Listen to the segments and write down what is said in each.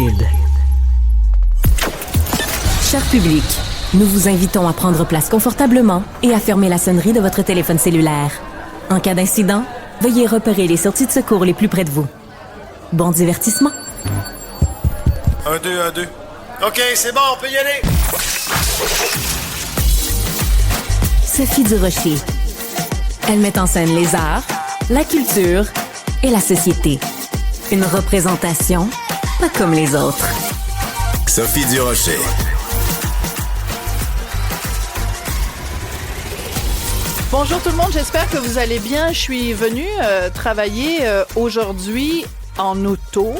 Cube. Cher public, nous vous invitons à prendre place confortablement et à fermer la sonnerie de votre téléphone cellulaire. En cas d'incident, veuillez repérer les sorties de secours les plus près de vous. Bon divertissement. 1, 2, 1, 2. OK, c'est bon, on peut y aller. Sophie Durocher. Elle met en scène les arts, la culture et la société. Une représentation pas comme les autres. Sophie Durocher. Bonjour tout le monde, j'espère que vous allez bien. Je suis venue travailler aujourd'hui en auto.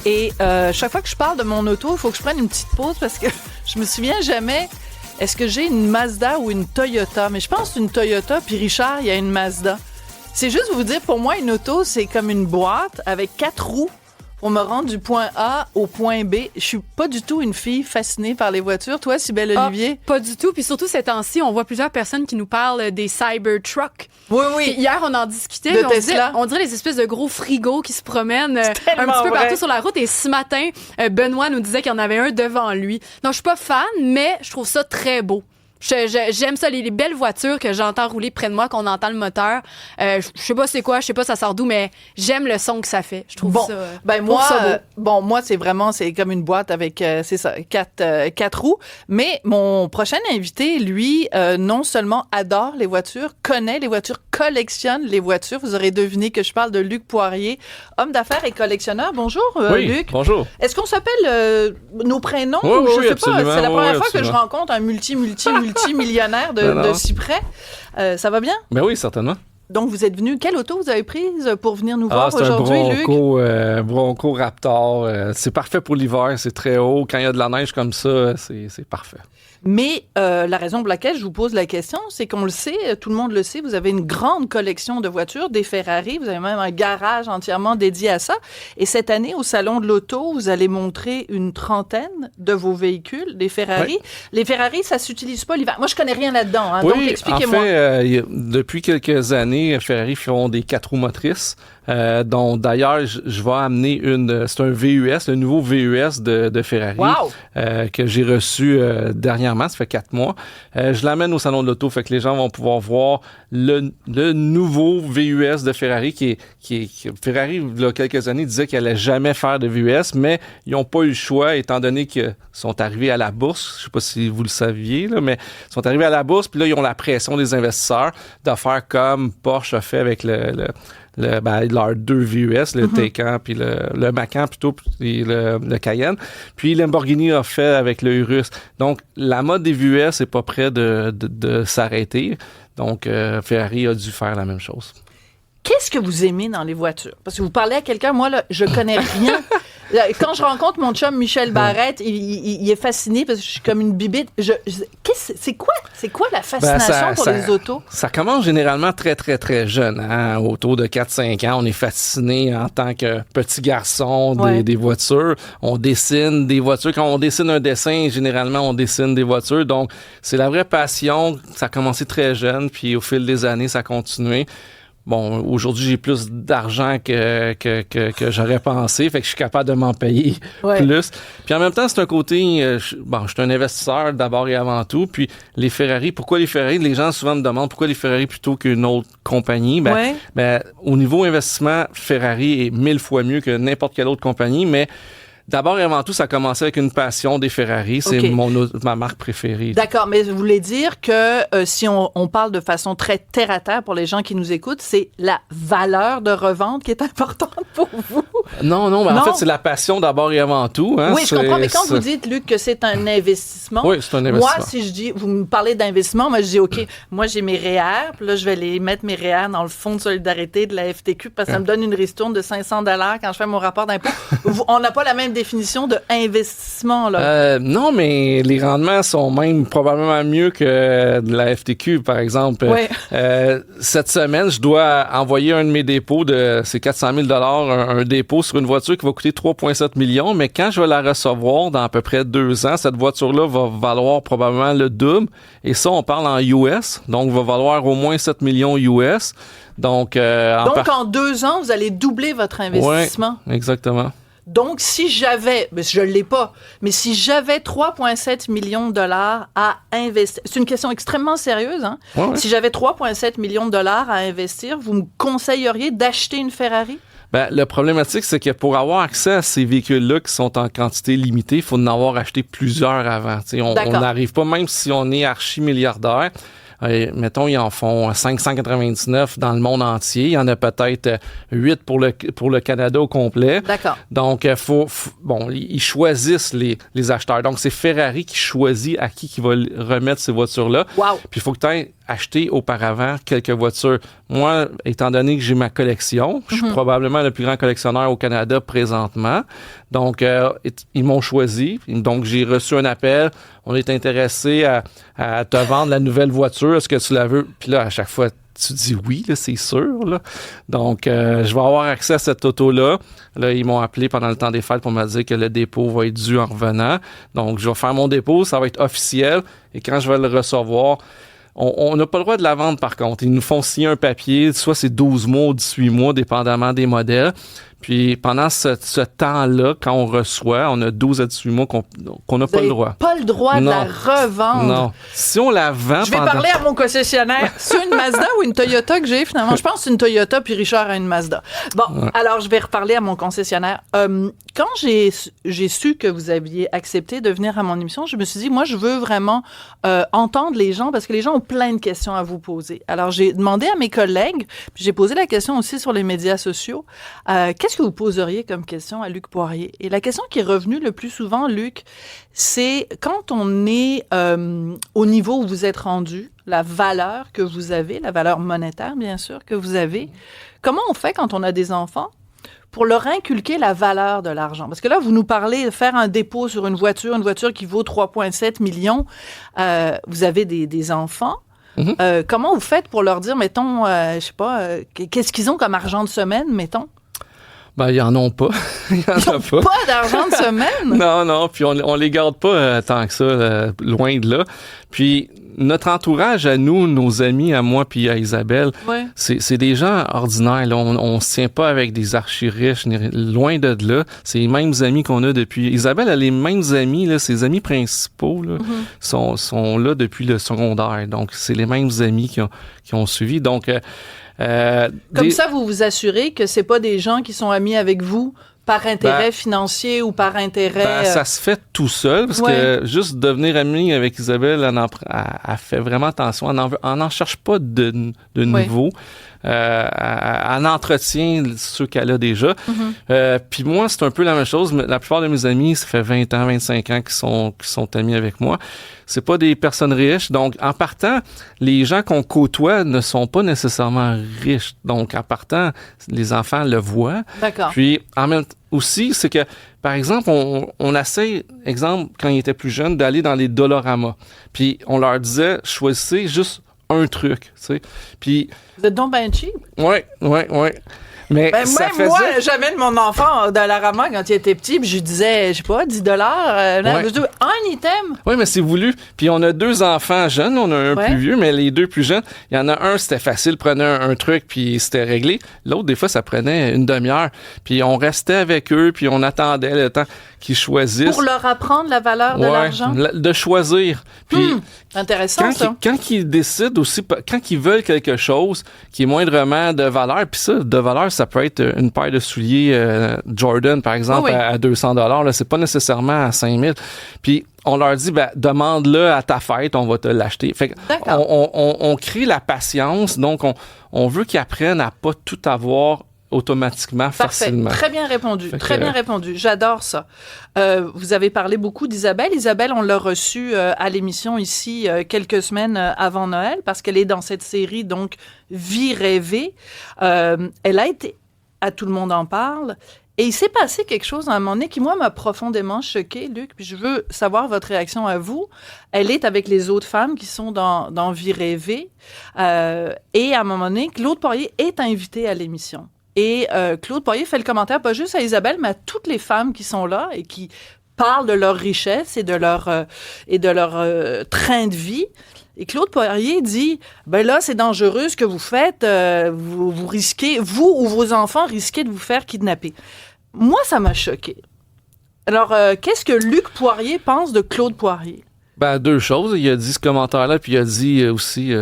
Et chaque fois que je parle de mon auto, il faut que je prenne une petite pause parce que je me souviens jamais, est-ce que j'ai une Mazda ou une Toyota? Mais je pense que c'est une Toyota, puis Richard, il y a une Mazda. C'est juste vous dire, pour moi, une auto, c'est comme une boîte avec 4 roues pour me rendre du point A au point B. Je suis pas du tout une fille fascinée par les voitures. Toi, Cybèle Olivier? Pas du tout. Puis surtout, ces temps-ci, on voit plusieurs personnes qui nous parlent des Cybertrucks. Oui, oui. Puis hier, on en discutait. De Tesla. On dirait les espèces de gros frigos qui se promènent un petit peu partout sur la route. Et ce matin, Benoît nous disait qu'il y en avait un devant lui. Donc, je suis pas fan, mais je trouve ça très beau. J'aime ça, les belles voitures que j'entends rouler près de moi, qu'on entend le moteur. Je sais pas c'est quoi, je sais pas ça sort d'où, mais j'aime le son que ça fait. Je trouve ça. Ben moi, moi c'est comme une boîte avec c'est ça, quatre roues. Mais mon prochain invité, lui, non seulement adore les voitures, connaît les voitures, collectionne les voitures. Vous aurez deviné que je parle de Luc Poirier, homme d'affaires et collectionneur. Bonjour, oui, Luc. Bonjour. Est-ce qu'on s'appelle nos prénoms? Oui, je sais absolument. pas. C'est la première fois que absolument. je rencontre un multimillionnaire de si près. Ça va bien? Ben oui, certainement. Donc, vous êtes venu. Quelle auto vous avez prise pour venir nous voir aujourd'hui, Luc? C'est un Bronco Raptor. C'est parfait pour l'hiver. C'est très haut. Quand il y a de la neige comme ça, c'est parfait. Mais la raison pour laquelle je vous pose la question, c'est qu'on le sait, tout le monde le sait, vous avez une grande collection de voitures, des Ferrari, vous avez même un garage entièrement dédié à ça. Et cette année, au Salon de l'Auto, vous allez montrer une trentaine de vos véhicules, des Ferrari. Oui. Les Ferrari, ça s'utilise pas l'hiver. Moi, je connais rien là-dedans, hein, oui, donc expliquez-moi. En fait, depuis quelques années, Ferrari font des 4 roues motrices. dont d'ailleurs, je vais amener c'est un VUS, le nouveau VUS de Ferrari, que j'ai reçu dernièrement, ça fait 4 mois. Je l'amène au Salon de l'Auto, fait que les gens vont pouvoir voir le nouveau VUS de Ferrari qui Ferrari, il y a quelques années, disait qu'elle allait jamais faire de VUS, mais ils n'ont pas eu le choix, étant donné qu'ils sont arrivés à la bourse. Je sais pas si vous le saviez, là, mais ils sont arrivés à la bourse, puis là, ils ont la pression des investisseurs de faire comme Porsche a fait avec leurs 2 VUS, le Taycan puis le Macan plutôt, puis le Cayenne. Puis Lamborghini a fait avec le Urus. Donc, la mode des VUS n'est pas près de s'arrêter. Donc, Ferrari a dû faire la même chose. Qu'est-ce que vous aimez dans les voitures? Parce que vous parlez à quelqu'un, moi, là, je connais rien. Quand je rencontre mon chum Michel Barrette, il est fasciné parce que je suis comme une bibite. C'est quoi la fascination pour les autos? Ça commence généralement très, très, très jeune. Hein? Autour de 4-5 ans, on est fasciné en tant que petit garçon des voitures. On dessine des voitures. Quand on dessine un dessin, généralement, on dessine des voitures. Donc, c'est la vraie passion. Ça a commencé très jeune, puis au fil des années, ça a continué. Bon, aujourd'hui, j'ai plus d'argent que j'aurais pensé, fait que je suis capable de m'en payer plus. Puis en même temps, c'est un côté... je suis un investisseur d'abord et avant tout. Puis les Ferrari, pourquoi les Ferrari? Les gens souvent me demandent pourquoi les Ferrari plutôt qu'une autre compagnie. Au niveau investissement, Ferrari est 1000 fois mieux que n'importe quelle autre compagnie, mais... D'abord et avant tout, ça a commencé avec une passion des Ferrari. C'est ma marque préférée. D'accord, mais vous voulez dire que si on parle de façon très terre-à-terre pour les gens qui nous écoutent, c'est la valeur de revente qui est importante pour vous? Non, en fait, c'est la passion d'abord et avant tout. Hein. Oui, je comprends, mais quand vous dites, Luc, que c'est un investissement, oui, c'est un investissement. Moi, si je dis, vous me parlez d'investissement, moi, je dis, OK, moi, j'ai mes REER, puis là, je vais les mettre mes REER dans le fonds de solidarité de la FTQ parce que ça me donne une ristourne de 500 $ quand je fais mon rapport d'impôt. On n'a pas la même définition de investissement, là. Non, mais les rendements sont même probablement mieux que de la FTQ, par exemple. Cette semaine, je dois envoyer un de mes dépôts c'est 400 000 $, un dépôt sur une voiture qui va coûter 3,7 millions, mais quand je vais la recevoir dans à peu près 2 ans, cette voiture-là va valoir probablement le double. Et ça, on parle en US, donc va valoir au moins 7 millions US. Donc en 2 ans, vous allez doubler votre investissement. Oui, exactement. Donc, si j'avais, je ne l'ai pas, mais si j'avais 3,7 millions de dollars à investir, c'est une question extrêmement sérieuse, hein? Ouais. Si j'avais 3,7 millions de dollars à investir, vous me conseilleriez d'acheter une Ferrari? Ben, le problématique, c'est que pour avoir accès à ces véhicules-là qui sont en quantité limitée, il faut en avoir acheté plusieurs avant. On n'arrive pas, même si on est archi-milliardaire, mettons, ils en font 599 dans le monde entier. Il y en a peut-être 8 pour le Canada au complet. D'accord. Donc, ils choisissent les acheteurs. Donc, c'est Ferrari qui choisit à qui va remettre ces voitures-là. Wow. Puis, il faut que tu aies acheté auparavant quelques voitures. Moi, étant donné que j'ai ma collection, je suis probablement le plus grand collectionneur au Canada présentement. Donc, ils m'ont choisi. Donc, j'ai reçu un appel. On est intéressé à te vendre la nouvelle voiture. Est-ce que tu la veux? Puis là, à chaque fois, tu dis oui, là, c'est sûr. Là. Donc, je vais avoir accès à cette auto-là. Là, ils m'ont appelé pendant le temps des fêtes pour me dire que le dépôt va être dû en revenant. Donc, je vais faire mon dépôt. Ça va être officiel. Et quand je vais le recevoir, on n'a pas le droit de la vendre, par contre. Ils nous font signer un papier. Soit c'est 12 mois ou 18 mois, dépendamment des modèles. Puis pendant ce temps-là, quand on reçoit, on a 12 à 18 mois qu'on n'a pas le droit. Pas le droit de la revendre. Non. Si on la vend Je vais parler à mon concessionnaire. C'est une Mazda ou une Toyota que j'ai finalement? Je pense que c'est une Toyota, puis Richard a une Mazda. Bon, alors je vais reparler à mon concessionnaire. Quand j'ai su que vous aviez accepté de venir à mon émission, je me suis dit, moi, je veux vraiment entendre les gens, parce que les gens ont plein de questions à vous poser. Alors, j'ai demandé à mes collègues, puis j'ai posé la question aussi sur les médias sociaux, qu'est-ce que vous poseriez comme question à Luc Poirier? Et la question qui est revenue le plus souvent, Luc, c'est quand on est au niveau où vous êtes rendu, la valeur que vous avez, la valeur monétaire, bien sûr, que vous avez, comment on fait quand on a des enfants pour leur inculquer la valeur de l'argent? Parce que là, vous nous parlez de faire un dépôt sur une voiture qui vaut 3,7 millions. Vous avez des enfants. Comment vous faites pour leur dire, mettons, je sais pas, qu'est-ce qu'ils ont comme argent de semaine, mettons? Ben, ils en ont pas. Ils en ont pas d'argent de semaine? Non. Puis on les garde pas tant que ça, loin de là. Puis notre entourage à nous, nos amis, à moi puis à Isabelle, c'est des gens ordinaires. Là. On se tient pas avec des archi-riches, loin de là. C'est les mêmes amis qu'on a depuis... Isabelle a les mêmes amis, là, ses amis principaux là, sont là depuis le secondaire. Donc, c'est les mêmes amis qui ont suivi. Donc... Comme ça, vous vous assurez que c'est pas des gens qui sont amis avec vous par intérêt financier ou par intérêt... ça se fait tout seul, parce que juste devenir ami avec Isabelle, elle fait vraiment attention. Elle n'en cherche pas de nouveau. Elle entretient ceux qu'elle a déjà. Puis moi, c'est un peu la même chose. Mais la plupart de mes amis, ça fait 20 ans, 25 ans qui sont amis avec moi. C'est pas des personnes riches. Donc, en partant, les gens qu'on côtoie ne sont pas nécessairement riches. Donc, en partant, les enfants le voient. D'accord. Puis, en même temps, aussi, c'est que, par exemple, on essaie, exemple, quand ils étaient plus jeunes, d'aller dans les Dollarama. Puis, on leur disait, choisissez juste un truc, tu sais. Puis... Vous êtes donc ben cheap? Oui. Mais ça même faisait... moi, j'amène mon enfant dans la Dollarama quand il était petit, puis je lui disais, je sais pas, $10. Un item. Oui, mais c'est voulu. Puis on a 2 enfants jeunes, on a un plus vieux, mais les 2 plus jeunes, il y en a un, c'était facile, prenait un truc, puis c'était réglé. L'autre, des fois, ça prenait une demi-heure. Puis on restait avec eux, puis on attendait le temps qu'ils choisissent. Pour leur apprendre la valeur de l'argent? De choisir. Puis intéressant, ça. Quand ils décident aussi, quand ils veulent quelque chose qui est moindrement de valeur, puis ça, de valeur, ça peut être une paire de souliers Jordan, par exemple, à $200. Là, c'est pas nécessairement à 5 000. Puis on leur dit, demande-le à ta fête, on va te l'acheter. Fait on crée la patience, donc on veut qu'ils apprennent à pas tout avoir automatiquement, facilement. Très bien répondu. Bien répondu. J'adore ça. Vous avez parlé beaucoup d'Isabelle. Isabelle, on l'a reçue à l'émission ici quelques semaines avant Noël parce qu'elle est dans cette série, donc, Vie rêvée. Elle a été à Tout le monde en parle. Et il s'est passé quelque chose à un moment donné qui, moi, m'a profondément choquée, Luc, puis je veux savoir votre réaction à vous. Elle est avec les autres femmes qui sont dans Vie rêvée. Et à un moment donné, Claude Poirier est invité à l'émission. Et Claude Poirier fait le commentaire, pas juste à Isabelle, mais à toutes les femmes qui sont là et qui parlent de leur richesse et de leur train de vie. Et Claude Poirier dit, là, c'est dangereux ce que vous faites. Vous risquez, vous ou vos enfants risquez de vous faire kidnapper. Moi, ça m'a choqué. Alors, qu'est-ce que Luc Poirier pense de Claude Poirier? Ben, deux choses. Il a dit ce commentaire-là, puis il a dit aussi...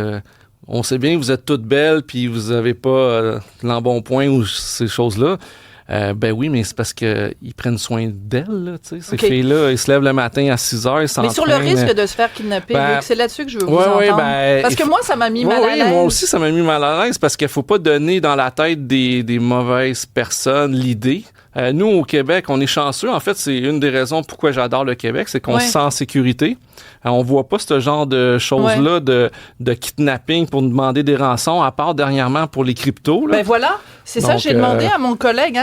on sait bien que vous êtes toutes belles, puis vous avez pas l'embonpoint ou ces choses-là. Ben oui, mais c'est parce qu'ils prennent soin d'elles, là, tu sais. Ces filles-là, ils se lèvent le matin à 6 heures, ils s'entraînent. Mais sur le risque de se faire kidnapper, Luc, c'est là-dessus que je veux vous entendre. Parce que moi, ça m'a mis mal à l'aise. Moi aussi, ça m'a mis mal à l'aise parce qu'il faut pas donner dans la tête des mauvaises personnes l'idée. Nous, au Québec, on est chanceux. En fait, c'est une des raisons pourquoi j'adore le Québec, c'est qu'on se sent en sécurité. On voit pas ce genre de choses-là de kidnapping pour nous demander des rançons, à part dernièrement pour les cryptos. Là. Ben voilà, c'est ça, j'ai demandé à mon collègue,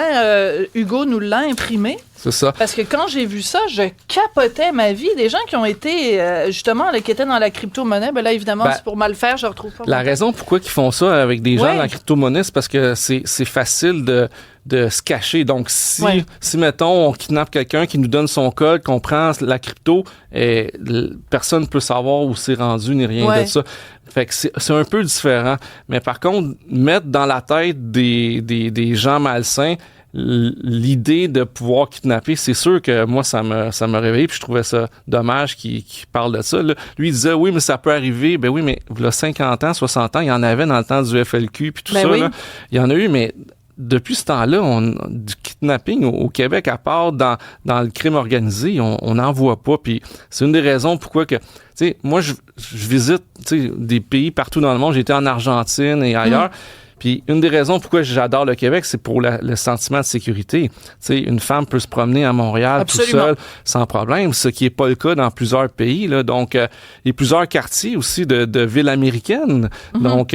Hugo nous l'a imprimé. C'est ça. Parce que quand j'ai vu ça, je capotais ma vie. Des gens qui ont été, justement, là, qui étaient dans la crypto-monnaie, ben là, évidemment, c'est pour mal faire, je retrouve pas. La raison pourquoi ils font ça avec des gens dans la crypto-monnaie, c'est parce que c'est facile de se cacher. Donc, si mettons, on kidnappe quelqu'un qui nous donne son code, qu'on prend la crypto, personne ne peut savoir où c'est rendu ni rien de ça. Fait que c'est un peu différent. Mais par contre, mettre dans la tête des gens malsains l'idée de pouvoir kidnapper, c'est sûr que moi, ça m'a réveillé, puis je trouvais ça dommage qu'il parle de ça. Là. Lui, il disait, oui, mais ça peut arriver. Ben oui, mais il y a 50 ans, 60 ans, il y en avait dans le temps du FLQ, puis tout ça. Là. Il y en a eu, mais depuis ce temps-là, du kidnapping au Québec, à part dans le crime organisé, on n'en voit pas. Puis c'est une des raisons pourquoi que, tu sais, moi, je visite des pays partout dans le monde. J'ai été en Argentine et ailleurs. Puis une des raisons pourquoi j'adore le Québec, c'est pour le sentiment de sécurité. Tu sais, une femme peut se promener à Montréal tout seul sans problème, ce qui est pas le cas dans plusieurs pays. Là. Donc, il y a plusieurs quartiers aussi de villes américaines. Donc,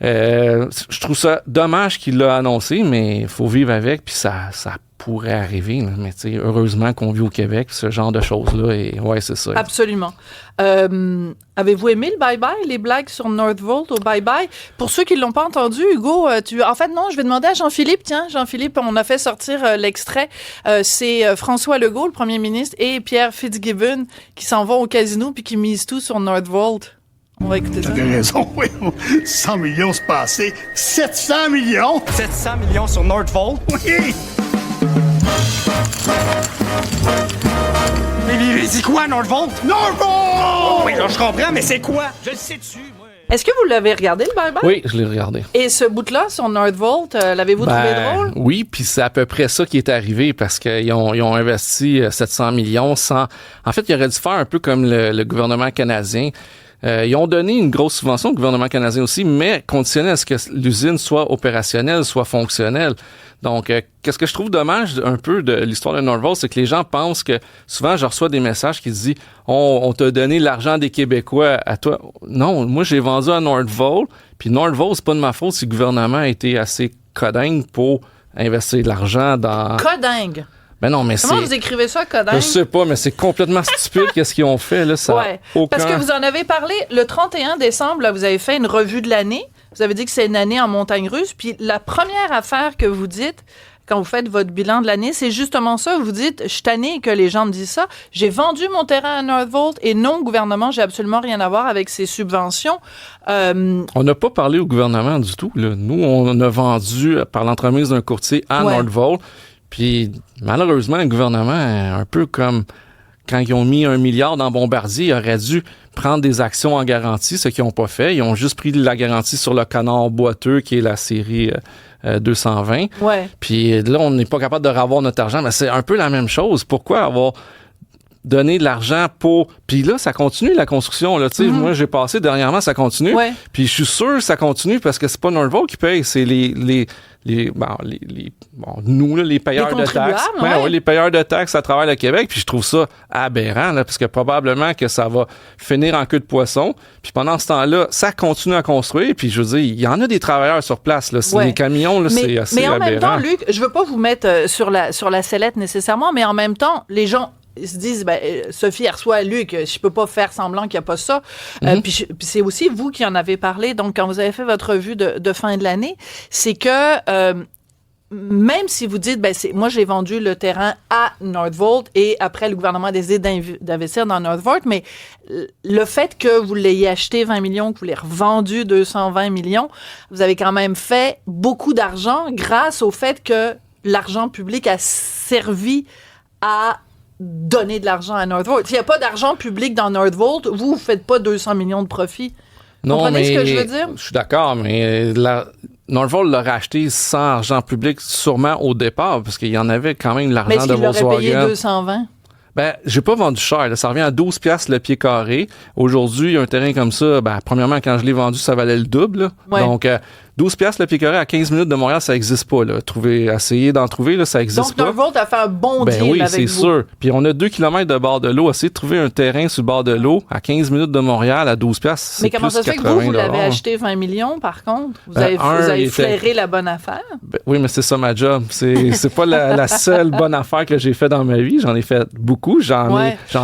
je trouve ça dommage qu'il l'a annoncé, mais il faut vivre avec, puis ça pourrait arriver. Là. Mais tu sais, heureusement qu'on vit au Québec, ce genre de choses-là, et ouais, c'est ça. Absolument. Avez-vous aimé le bye-bye, les blagues sur Northvolt au bye-bye? Pour ceux qui ne l'ont pas entendu, Hugo, en fait, non, je vais demander à Jean-Philippe. Tiens, Jean-Philippe, on a fait sortir l'extrait. C'est François Legault, le premier ministre, et Pierre Fitzgibbon qui s'en vont au casino puis qui misent tout sur Northvolt. On va écouter ça. T'as raison, oui. 100 millions se passer. 700 millions? 700 millions sur Northvolt? Oui! Mais c'est quoi, Northvolt? Northvolt! Oui, là, je comprends, mais c'est quoi? Je le sais-tu, moi. Est-ce que vous l'avez regardé, le bye-bye? Oui, je l'ai regardé. Et ce bout-là, sur Northvolt, l'avez-vous trouvé drôle? Oui, puis c'est à peu près ça qui est arrivé parce qu'ils ont investi 700 millions sans... En fait, ils auraient dû faire un peu comme le gouvernement canadien. Ils ont donné une grosse subvention au gouvernement canadien aussi, mais conditionné à ce que l'usine soit opérationnelle, soit fonctionnelle. Donc, qu'est-ce que je trouve dommage un peu de l'histoire de Northvolt, c'est que les gens pensent que souvent, je reçois des messages qui disent « On t'a donné l'argent des Québécois à toi. » Non, moi, j'ai vendu à Northvolt, puis Northvolt, c'est pas de ma faute si le gouvernement a été assez codingue pour investir de l'argent dans... Codingue? Ben non, mais Comment vous écrivez ça, codingue? Je sais pas, mais c'est complètement stupide qu'est-ce qu'ils ont fait, là. Ça Parce que vous en avez parlé le 31 décembre, là, vous avez fait une revue de l'année. Vous avez dit que c'est une année en montagne russe. Puis la première affaire que vous dites quand vous faites votre bilan de l'année, c'est justement ça. Vous dites, je suis tannée que les gens me disent ça. J'ai vendu mon terrain à Northvolt et non, gouvernement, j'ai absolument rien à voir avec ces subventions. On n'a pas parlé au gouvernement du tout, là. Nous, on a vendu par l'entremise d'un courtier à Northvolt. Puis, malheureusement, le gouvernement, un peu comme quand ils ont mis 1 milliard dans Bombardier, ils auraient dû prendre des actions en garantie, ce qu'ils n'ont pas fait. Ils ont juste pris la garantie sur le canard boiteux, qui est la série 220. Puis là, on n'est pas capable de revoir notre argent. Mais c'est un peu la même chose. Pourquoi avoir donné de l'argent pour... Puis là, ça continue, la construction. Là. Moi, j'ai passé dernièrement, ça continue. Puis je suis sûr que ça continue parce que c'est pas Northvolt qui paye, c'est nous, là, les payeurs de taxes. Les payeurs de taxes à travers le Québec. Puis je trouve ça aberrant, là, parce que probablement que ça va finir en queue de poisson. Puis pendant ce temps-là, ça continue à construire. Puis je veux dire, il y en a des travailleurs sur place. Là. Les camions, là, c'est assez aberrant. Mais en même temps, Luc, je veux pas vous mettre sur la sellette nécessairement, mais en même temps, les gens... Ils se disent, Sophie, elle reçoit Luc, je peux pas faire semblant qu'il n'y a pas ça. Puis c'est aussi vous qui en avez parlé, donc quand vous avez fait votre revue de fin de l'année, c'est que même si vous dites, moi j'ai vendu le terrain à Northvolt et après le gouvernement a décidé d'investir dans Northvolt, mais le fait que vous l'ayez acheté 20 millions, que vous l'ayez revendu 220 millions, vous avez quand même fait beaucoup d'argent grâce au fait que l'argent public a servi à donner de l'argent à Northvolt. S'il n'y a pas d'argent public dans Northvolt, vous ne faites pas 200 millions de profits. Non, comprenez mais ce que je veux dire? Je suis d'accord, mais Northvolt l'a racheté sans argent public sûrement au départ, parce qu'il y en avait quand même l'argent mais est-ce de qu'il l'aurait payé Volkswagen. 220? Ben, j'ai pas vendu cher. Là. Ça revient à 12 piastres le pied carré. Aujourd'hui, un terrain comme ça, ben, premièrement, quand je l'ai vendu, ça valait le double. Là. Ouais. Donc, 12 piastres le pied carré à 15 minutes de Montréal, ça existe pas. Là. Essayer d'en trouver, là, ça existe Donc, pas. Northvolt a fait un bon Ben deal oui, avec c'est vous. sûr. Puis on a 2 km de bord de l'eau. Essayer de trouver un terrain sur le bord de l'eau à 15 minutes de Montréal à 12 piastres, c'est Mais comment plus ça se fait que 80 vous l'avez $. acheté 20 millions, par contre? Vous Ben, avez il était- flairé la bonne affaire? Ben oui, mais c'est ça ma job. C'est pas la seule bonne affaire que j'ai fait dans ma vie. J'en ai fait beaucoup. J'en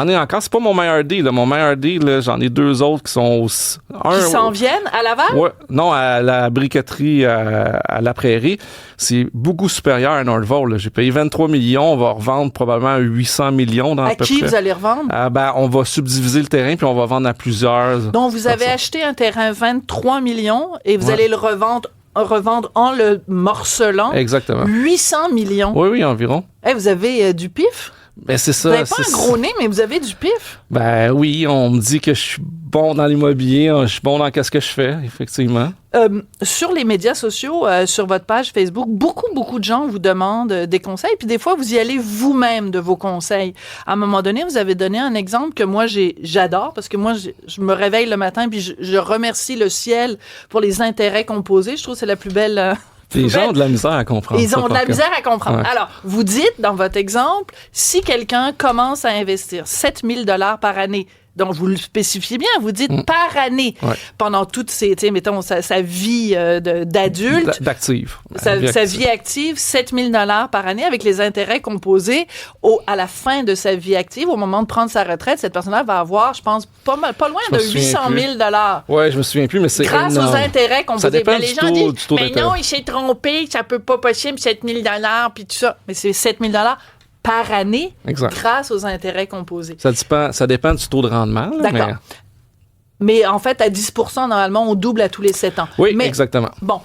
ai encore. C'est pas mon meilleur deal. Là. Mon meilleur deal, là, j'en ai 2 autres qui sont Qui s'en viennent à Laval? Ouais, non, à la briqueterie à la Prairie. C'est beaucoup supérieur à Northvolt. Là. J'ai payé 23 millions. On va revendre probablement 800 millions dans À à peu qui près. vous allez revendre? Ben, on va subdiviser le terrain puis on va vendre à plusieurs. Donc, vous avez personnes. acheté un terrain 23 millions et vous Ouais. allez le revendre en le morcelant. Exactement. 800 millions. Oui, oui, environ. Hey, vous avez du pif? Ben, c'est ça. Vous n'avez pas c'est un gros nez, mais vous avez du pif. Ben oui, on me dit que je suis bon dans l'immobilier, je suis bon dans ce que je fais, effectivement. Sur les médias sociaux, sur votre page Facebook, beaucoup de gens vous demandent des conseils, puis des fois, vous y allez vous-même de vos conseils. À un moment donné, vous avez donné un exemple que moi, j'adore, parce que moi, je me réveille le matin, puis je remercie le ciel pour les intérêts composés. Je trouve que c'est la plus belle... Les gens ont de la misère à comprendre. Ils ça, ont de par la contre. misère à comprendre. Ouais. Alors, vous dites dans votre exemple, si quelqu'un commence à investir 7 000 $ par année, donc vous le spécifiez bien, vous dites par année, Ouais. pendant toute mettons, sa vie d'adulte, D'active. sa vie active, 7 000 $ par année avec les intérêts composés à la fin de sa vie active, au moment de prendre sa retraite, cette personne-là va avoir, je pense, pas loin Je me de souviens 800 000 $. Ouais, je me souviens plus, mais c'est Grâce énorme. aux intérêts composés. Ça dépend Ben, les du gens taux- disent, du taux mais d'intérêt. non, il s'est trompé, ça peut pas possible, 7 000 $ puis tout ça. Mais c'est 7 000 $ par année Exact. grâce aux intérêts composés. Ça dépend du taux de rendement. Là, D'accord. Mais en fait, à 10 % normalement, on double à tous les 7 ans. Oui, mais, exactement. Bon,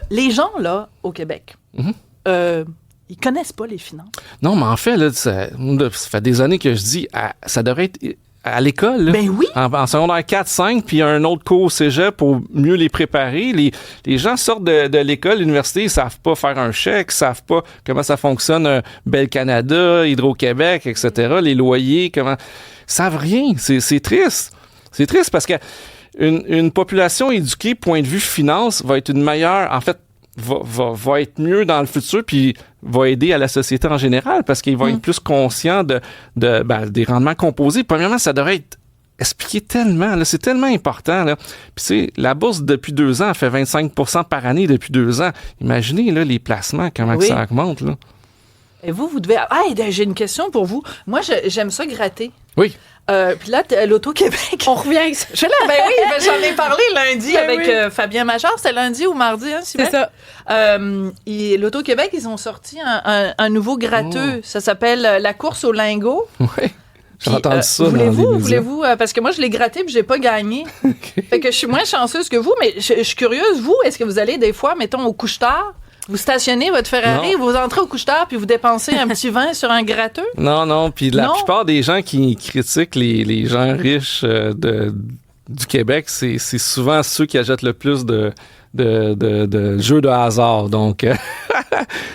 les gens, là, au Québec, ils connaissent pas les finances. Non, mais en fait, là, ça fait des années que je dis, ça devrait être à l'école. Là. Ben oui. En secondaire 4, 5, puis un autre cours au cégep pour mieux les préparer. Les gens sortent de l'école, l'université, ils savent pas faire un chèque, ils savent pas comment ça fonctionne, Bell Canada, Hydro-Québec, etc., les loyers, comment... Ils savent rien. C'est triste. C'est triste parce que une population éduquée, point de vue finance, va être une meilleure... En fait, va être mieux dans le futur, puis va aider à la société en général, parce qu'il va être plus conscient des rendements composés. Premièrement, ça devrait être expliqué tellement, là, c'est tellement important. Là. Puis tu sais, la bourse depuis 2 ans, elle fait 25 % par année depuis 2 ans. Imaginez là, les placements, comment que ça augmente. Là. Et vous devez... Ah, j'ai une question pour vous. Moi, j'aime ça gratter. Oui. Puis là, l'Auto-Québec. On revient avec ça. Je suis là, ben oui, j'en ai parlé lundi Ben avec oui. Fabien Major. C'était lundi ou mardi, hein, C'est ça. L'Auto-Québec, ils ont sorti un nouveau gratteux. Ça s'appelle la course au lingot. Oui. J'ai Puis, entendu ça dans les médias. Voulez-vous, parce que moi, je l'ai gratté puis j'ai pas gagné. Fait que je suis moins chanceuse que vous, mais je suis curieuse. Vous, est-ce que vous allez des fois, mettons, au couche-tard, vous stationnez votre Ferrari, Non. vous entrez au couche-tard puis vous dépensez un petit 20 sur un gratteux? Non. Puis la Non. plupart des gens qui critiquent les gens riches du Québec, c'est souvent ceux qui achètent le plus de jeux de hasard. Donc,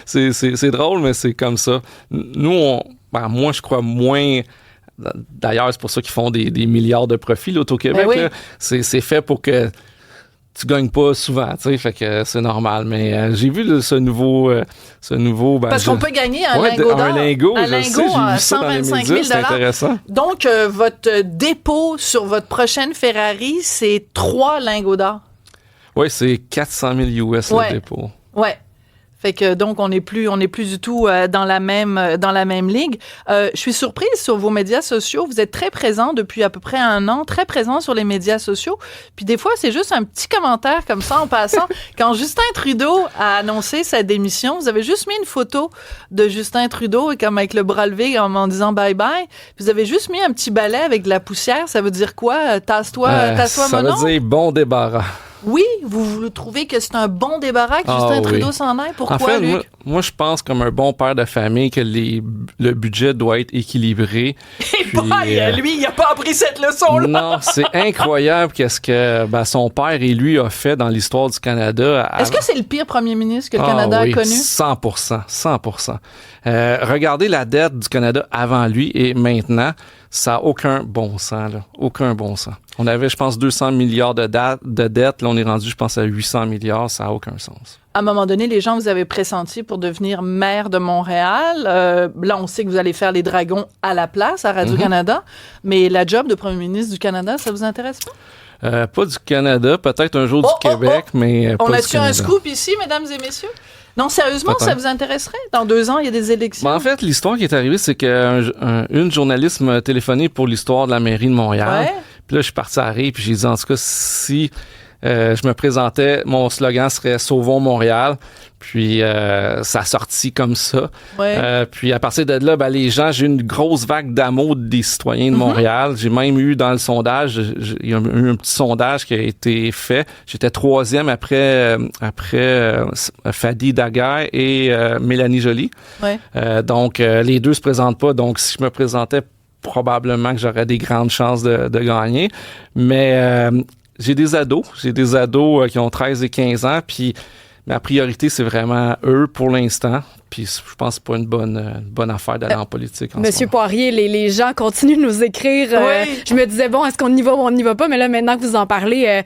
c'est drôle, mais c'est comme ça. Nous, moi, je crois moins... D'ailleurs, c'est pour ça qu'ils font des milliards de profits, l'Auto-Québec. Ben oui. Là. C'est fait pour que tu gagnes pas souvent, tu sais, fait que c'est normal. Mais j'ai vu là, ce nouveau Parce qu'on peut gagner un lingot d'or. Un lingot, un je lingot sais, j'ai à vu ça dans les 125 médias, 000 c'est intéressant. Donc, votre dépôt sur votre prochaine Ferrari, c'est 3 lingots d'or. Oui, c'est 400 000 US Ouais. le dépôt. Ouais. Fait que donc on n'est plus du tout dans la même ligue. Je suis surprise sur vos médias sociaux. Vous êtes très présent depuis à peu près 1 an, très présent sur les médias sociaux. Puis des fois c'est juste un petit commentaire comme ça en passant. Quand Justin Trudeau a annoncé sa démission, vous avez juste mis une photo de Justin Trudeau comme avec le bras levé en disant bye bye. Puis vous avez juste mis un petit balai avec de la poussière. Ça veut dire quoi? Tasse-toi Ça mon nom. veut dire bon débarras. Oui, vous trouvez que c'est un bon débarras que Justin Trudeau s'en aille? Pourquoi, en fait, Luc? Moi, je pense comme un bon père de famille que le budget doit être équilibré. Lui, il n'a pas appris cette leçon-là. Non, c'est incroyable qu'est-ce que son père et lui a fait dans l'histoire du Canada. Est-ce que c'est le pire premier ministre que le Canada a connu? 100%. Regardez la dette du Canada avant lui et maintenant, ça n'a aucun bon sens. Là. Aucun bon sens. On avait, je pense, 200 milliards de dettes. Là, on est rendu, je pense, à 800 milliards. Ça n'a aucun sens. À un moment donné, les gens vous avaient pressenti pour devenir maire de Montréal. Là, on sait que vous allez faire les Dragons à la place, à Radio-Canada. Mais la job de premier ministre du Canada, ça vous intéresse pas? Pas du Canada, peut-être un jour du Québec, mais pas on du a-tu Canada. un scoop ici, mesdames et messieurs? Non, sérieusement, ça vous intéresserait? Dans 2 ans, il y a des élections. En fait, l'histoire qui est arrivée, c'est qu'une journaliste m'a téléphoné pour l'histoire de la mairie de Montréal. Ouais. Puis là, je suis parti à rire, puis j'ai dit, en tout cas, si je me présentais, mon slogan serait « Sauvons Montréal ». Puis ça a sorti comme ça. Ouais. Puis à partir de là, les gens, j'ai eu une grosse vague d'amour des citoyens de Montréal. J'ai même eu dans le sondage, il y a eu un petit sondage qui a été fait. J'étais 3e après Fadi Daguerre et Mélanie Joly. Ouais. Donc les deux se présentent pas. Donc si je me présentais, probablement que j'aurais des grandes chances de gagner. Mais j'ai des ados qui ont 13 et 15 ans, puis ma priorité, c'est vraiment eux pour l'instant. Puis je pense que c'est pas une bonne affaire d'aller en politique. Monsieur Poirier, les gens continuent de nous écrire. Oui. Je me disais, bon, est-ce qu'on y va ou on n'y va pas? Mais là, maintenant que vous en parlez,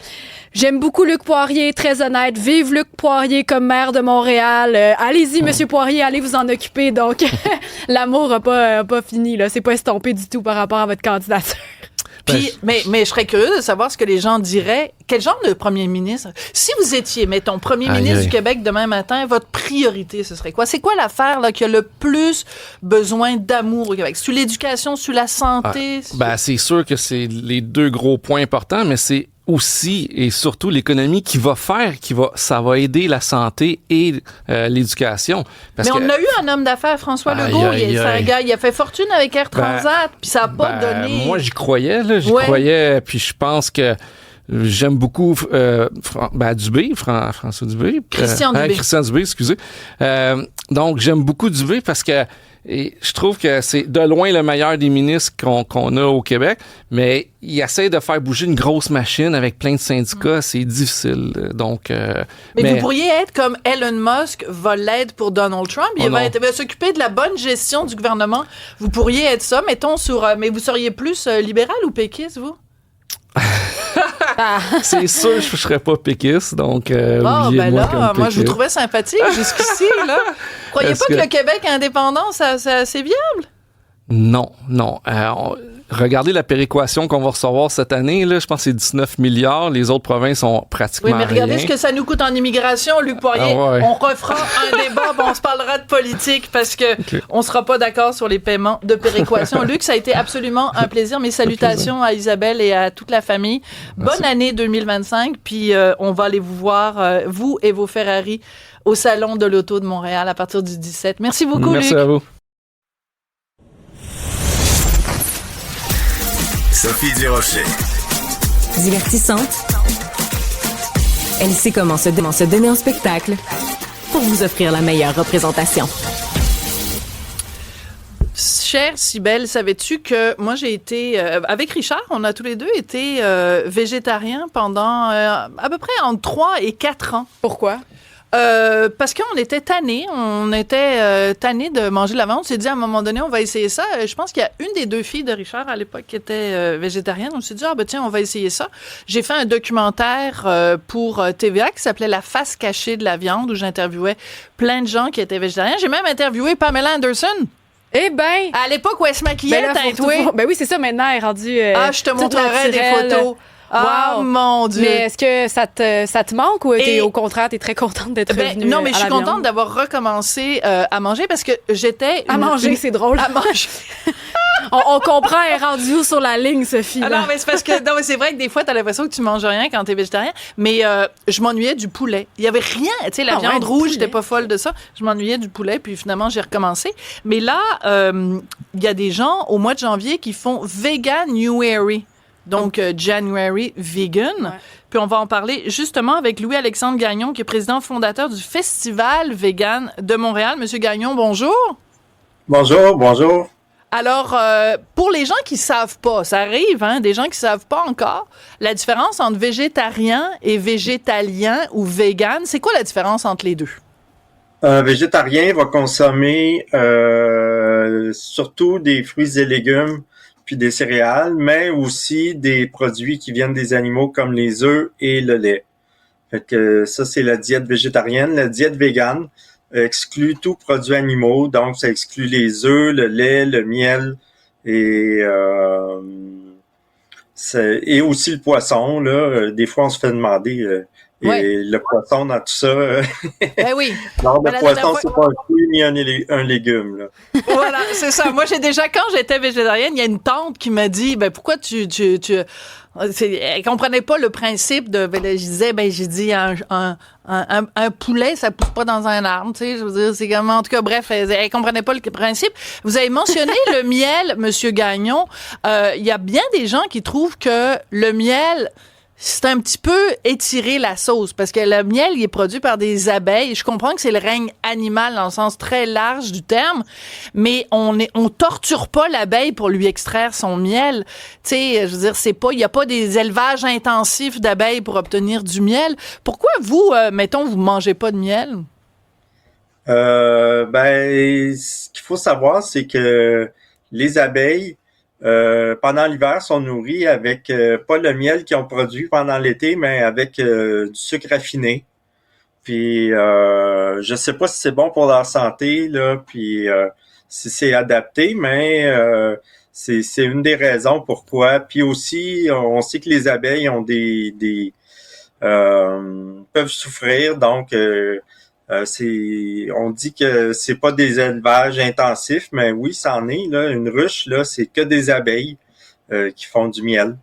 j'aime beaucoup Luc Poirier, très honnête. Vive Luc Poirier comme maire de Montréal. Allez-y, Monsieur Poirier, allez vous en occuper. Donc, l'amour n'a pas fini. Là. C'est pas estompé du tout par rapport à votre candidature. Puis, mais je serais curieux de savoir ce que les gens diraient. Quel genre de premier ministre? Si vous étiez, mettons, premier ministre du Québec demain matin, votre priorité, ce serait quoi? C'est quoi l'affaire là, qui a le plus besoin d'amour au Québec? Sur l'éducation, sur la santé? C'est sûr que c'est les 2 gros points importants, mais c'est aussi et surtout l'économie ça va aider la santé et l'éducation. Mais on a eu un homme d'affaires, François Legault, c'est un gars, il a fait fortune avec Air Transat, puis ça n'a pas donné... Moi, j'y croyais, puis je pense que j'aime beaucoup Dubé, François Dubé. Christian Dubé. Christian Dubé, excusez. Donc, j'aime beaucoup Dubé parce que je trouve que c'est de loin le meilleur des ministres qu'on a au Québec, mais il essaie de faire bouger une grosse machine avec plein de syndicats, c'est difficile. Donc, mais vous pourriez être comme Elon Musk va l'être pour Donald Trump. Il va s'occuper de la bonne gestion du gouvernement. Vous pourriez être ça, mettons, mais vous seriez plus libéral ou péquiste, vous? C'est sûr que je ne serais pas péquiste, donc moi je vous trouvais sympathique jusqu'ici, là. Croyez pas que le Québec indépendant, c'est viable? Non. Regardez la péréquation qu'on va recevoir cette année, là, je pense que c'est 19 milliards. Les autres provinces sont pratiquement mais regardez rien. Ce que ça nous coûte en immigration, Luc Poirier. On refera un débat, on se parlera de politique parce que on sera pas d'accord sur les paiements de péréquation. Luc, ça a été absolument un plaisir. Mes salutations à Isabelle et à toute la famille. Merci. Bonne année 2025, puis on va aller vous voir, vous et vos Ferrari, au Salon de l'Auto de Montréal à partir du 17. Merci beaucoup, Luc. Merci à vous. Sophie Durocher. Divertissante. Elle sait comment se donner en spectacle pour vous offrir la meilleure représentation. Chère Cybèle, savais-tu que moi j'ai été, avec Richard, on a tous les deux été végétariens pendant à peu près entre 3 et 4 ans. Pourquoi? Parce qu'on était tannés. Tannés de manger de la viande. On s'est dit, à un moment donné, on va essayer ça. Je pense qu'il y a une des 2 filles de Richard, à l'époque, qui était végétarienne. On s'est dit, tiens, on va essayer ça. J'ai fait un documentaire pour TVA qui s'appelait « La face cachée de la viande » où j'interviewais plein de gens qui étaient végétariens. J'ai même interviewé Pamela Anderson. Eh ben! À l'époque où elle se maquillait, Ben oui, c'est ça, maintenant, elle est rendue... je te montrerai des photos. Wow. Mon Dieu! Mais est-ce que ça te manque ou au contraire, t'es très contente d'être revenue? Non, mais je suis contente d'avoir recommencé à manger parce que j'étais... manger, c'est drôle. À manger. on comprend, elle est rendue où sur la ligne, Sophie? Non, mais c'est parce que c'est vrai que des fois, t'as l'impression que tu manges rien quand t'es végétarien, mais je m'ennuyais du poulet. Il y avait rien, tu sais, la viande rouge, j'étais pas folle de ça. Je m'ennuyais du poulet, puis finalement, j'ai recommencé. Mais là, il y a des gens, au mois de janvier, qui font Vegan New Year. donc January Vegan. Ouais. Puis on va en parler justement avec Louis-Alexandre Gagnon, qui est président fondateur du Festival Vegan de Montréal. Monsieur Gagnon, bonjour. Bonjour. Alors, pour les gens qui savent pas, ça arrive, hein, des gens qui savent pas encore, la différence entre végétarien et végétalien ou vegan, c'est quoi la différence entre les deux? Un végétarien va consommer surtout des fruits et légumes puis des céréales, mais aussi des produits qui viennent des animaux comme les œufs et le lait. Fait que ça, c'est la diète végétarienne. La diète végane exclut tout produit animaux, donc ça exclut les œufs, le lait, le miel et aussi le poisson. Là, des fois, on se fait demander et le poisson dans tout ça. Ben oui. Non, le poisson, c'est pas un fruit ni un légume. Là. Voilà, c'est ça. Moi, quand j'étais végétarienne, il y a une tante qui m'a dit, ben pourquoi elle comprenait pas le principe de. J'ai dit un poulet, ça pousse pas dans un arbre, tu sais. Je veux dire, c'est comme, en tout cas, bref, elle comprenait pas le principe. Vous avez mentionné le miel, Monsieur Gagnon. Il y a bien des gens qui trouvent que le miel, c'est un petit peu étirer la sauce, parce que le miel, il est produit par des abeilles. Je comprends que c'est le règne animal dans le sens très large du terme, mais on torture pas l'abeille pour lui extraire son miel. Tu sais, je veux dire, il y a pas des élevages intensifs d'abeilles pour obtenir du miel. Pourquoi vous, vous mangez pas de miel? Ce qu'il faut savoir, c'est que les abeilles, pendant l'hiver, sont nourris avec pas le miel qu'ils ont produit pendant l'été, mais avec du sucre raffiné. Puis je sais pas si c'est bon pour leur santé, là, puis si c'est adapté, mais c'est une des raisons pourquoi. Puis aussi, on sait que les abeilles ont peuvent souffrir, donc on dit que c'est pas des élevages intensifs, mais oui, c'en est, là. Une ruche, là, c'est que des abeilles qui font du miel.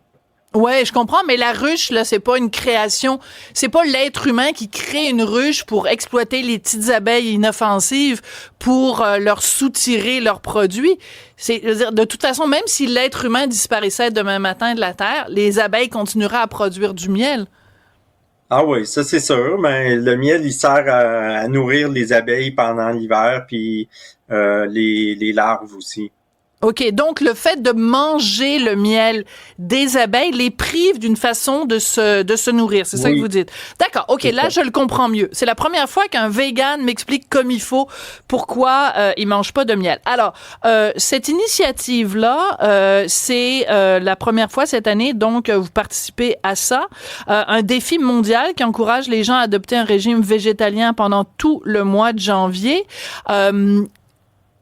Ouais, je comprends, mais la ruche, là, c'est pas une création. C'est pas l'être humain qui crée une ruche pour exploiter les petites abeilles inoffensives pour leur soutirer leurs produits. Je veux dire, de toute façon, même si l'être humain disparaissait demain matin de la Terre, les abeilles continueraient à produire du miel. Ah oui, ça c'est sûr, mais le miel, il sert à nourrir les abeilles pendant l'hiver, puis les larves aussi. OK, donc le fait de manger le miel des abeilles les prive d'une façon de se nourrir, c'est ça que vous dites. D'accord, OK, là je le comprends mieux. C'est la première fois qu'un vegan m'explique comme il faut pourquoi il mange pas de miel. Alors, cette initiative-là, c'est la première fois cette année, donc vous participez à ça, un défi mondial qui encourage les gens à adopter un régime végétalien pendant tout le mois de janvier.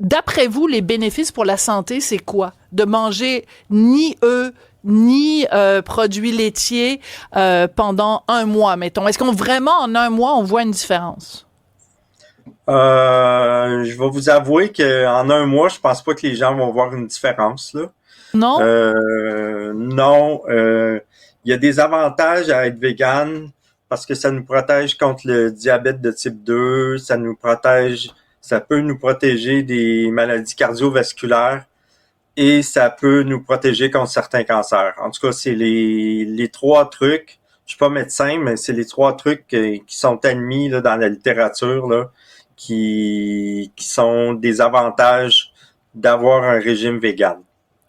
D'après vous, les bénéfices pour la santé, c'est quoi? De manger ni œufs, ni produits laitiers pendant un mois, mettons. Est-ce qu'on vraiment, en un mois, on voit une différence? Je vais vous avouer qu'en un mois, je pense pas que les gens vont voir une différence, là. Non? Non. Il y a des avantages à être vegan parce que ça nous protège contre le diabète de type 2, ça peut nous protéger des maladies cardiovasculaires et ça peut nous protéger contre certains cancers. En tout cas, c'est les trois trucs. Je suis pas médecin, mais c'est les trois trucs qui sont admis là, dans la littérature là, qui sont des avantages d'avoir un régime vegan.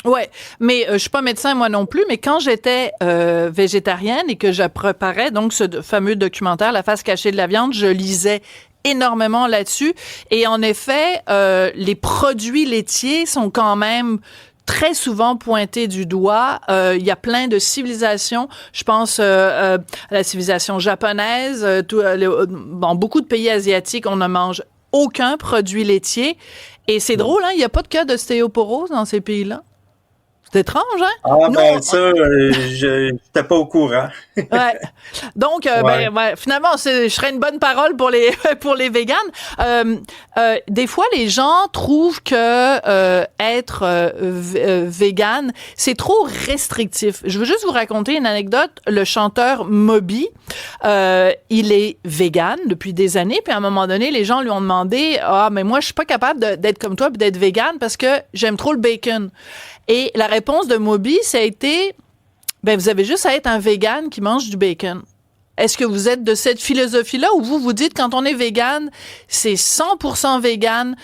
Ouais, mais je suis pas médecin moi non plus, mais quand j'étais végétarienne et que je préparais donc ce fameux documentaire La face cachée de la viande, je lisais énormément là-dessus. Et en effet, les produits laitiers sont quand même très souvent pointés du doigt. Il y a plein de civilisations. Je pense à la civilisation japonaise. Dans beaucoup de pays asiatiques, on ne mange aucun produit laitier. Et c'est drôle, hein? Il n'y a pas de cas d'ostéoporose dans ces pays-là. C'est étrange, hein? Ah, je n'étais pas au courant. Ouais. Donc, finalement, je serais une bonne parole pour les véganes. Des fois, les gens trouvent que être végane, c'est trop restrictif. Je veux juste vous raconter une anecdote. Le chanteur Moby, il est végane depuis des années, puis à un moment donné, les gens lui ont demandé « Ah, mais moi, je suis pas capable d'être comme toi puis d'être végane parce que j'aime trop le bacon. » Et la réponse de Moby, ça a été Ben, vous avez juste à être un vegan qui mange du bacon. Est-ce que vous êtes de cette philosophie-là ou vous dites quand on est vegan, c'est 100% vegan,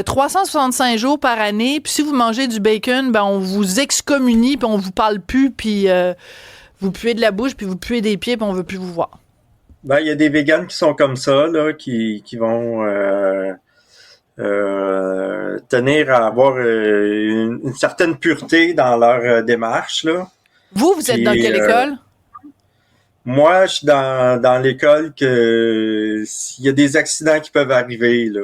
365 jours par année, puis si vous mangez du bacon, ben on vous excommunie, puis on vous parle plus, puis vous puez de la bouche, puis vous puez des pieds, puis on veut plus vous voir. Ben, il y a des véganes qui sont comme ça, là, qui vont tenir à avoir une certaine pureté dans leur démarche, là. Vous êtes dans quelle école? Moi, je suis dans l'école que s'il y a des accidents qui peuvent arriver, là.